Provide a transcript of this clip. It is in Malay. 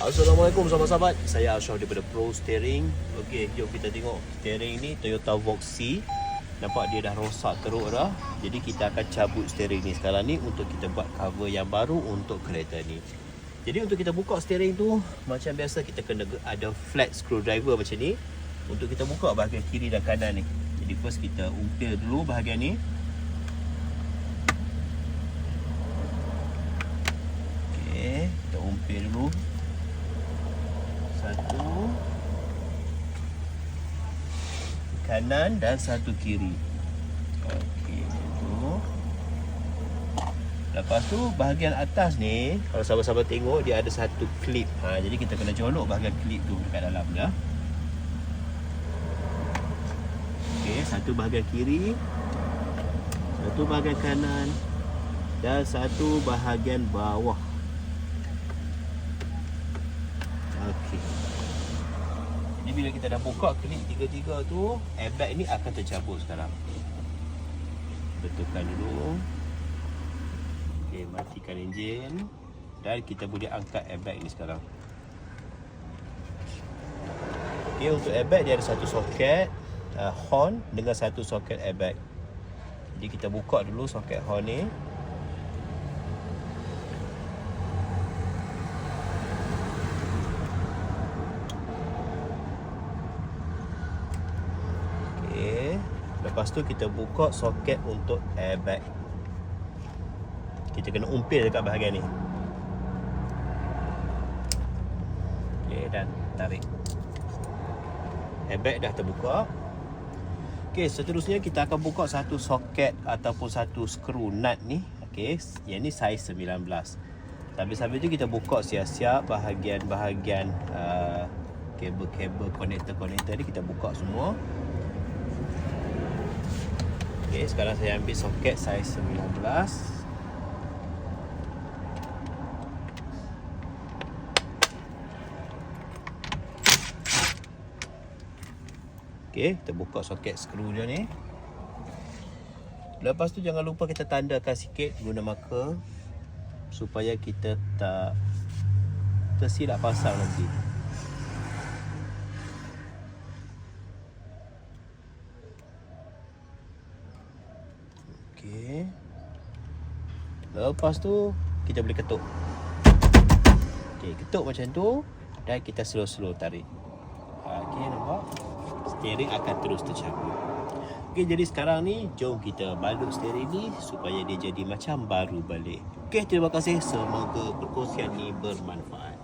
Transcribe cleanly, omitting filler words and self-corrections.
Assalamualaikum sahabat-sahabat. Saya Ashraf daripada Pro Steering. Okey, jom kita tengok steering ni Toyota Voxy. Nampak dia dah rosak teruk dah. Jadi kita akan cabut steering ni sekarang ni untuk kita buat cover yang baru untuk kereta ni. Jadi untuk kita buka steering tu, macam biasa kita kena ada flat screwdriver macam ni untuk kita buka bahagian kiri dan kanan ni. Jadi first kita umpil dulu bahagian ni. Okey, kita umpil dulu. Satu kanan dan satu kiri. Okey, itu. Lepas tu bahagian atas ni, kalau sahabat-sahabat tengok dia ada satu klip. Jadi kita kena colok bahagian klip tu dekat dalam dah. Okey, satu bahagian kiri, satu bahagian kanan dan satu bahagian bawah. Okey. Jadi bila kita dah buka klip tiga-tiga tu, airbag ni akan tercabut sekarang. Betulkan dulu. Okey, matikan enjin dan kita boleh angkat airbag ni sekarang. Okey, untuk airbag dia ada satu soket horn dengan satu soket airbag. Jadi kita buka dulu soket horn ni. Lepas tu kita buka soket untuk airbag. Kita kena umpil dekat bahagian ni. Okey, dan tarik. Airbag dah terbuka. Okey, seterusnya kita akan buka satu soket ataupun satu skru nut ni. Okey, yang ni saiz 19. Sambil-sambil tu kita buka siap-siap bahagian-bahagian kabel-kabel konektor-konektor ni kita buka semua. Okay, sekarang saya ambil soket saiz 19. Okay, kita buka soket skru dia ni. Lepas tu jangan lupa kita tandakan sikit guna marker supaya kita tak tersilap pasang nanti. Okey. Lepas tu kita boleh ketuk. Okey, ketuk macam tu dan kita slow-slow tarik. Okey, nampak? Steering akan terus tercabut. Okey, jadi sekarang ni jom kita balut steering ni supaya dia jadi macam baru balik. Okey, terima kasih. Semoga perkongsian ni bermanfaat.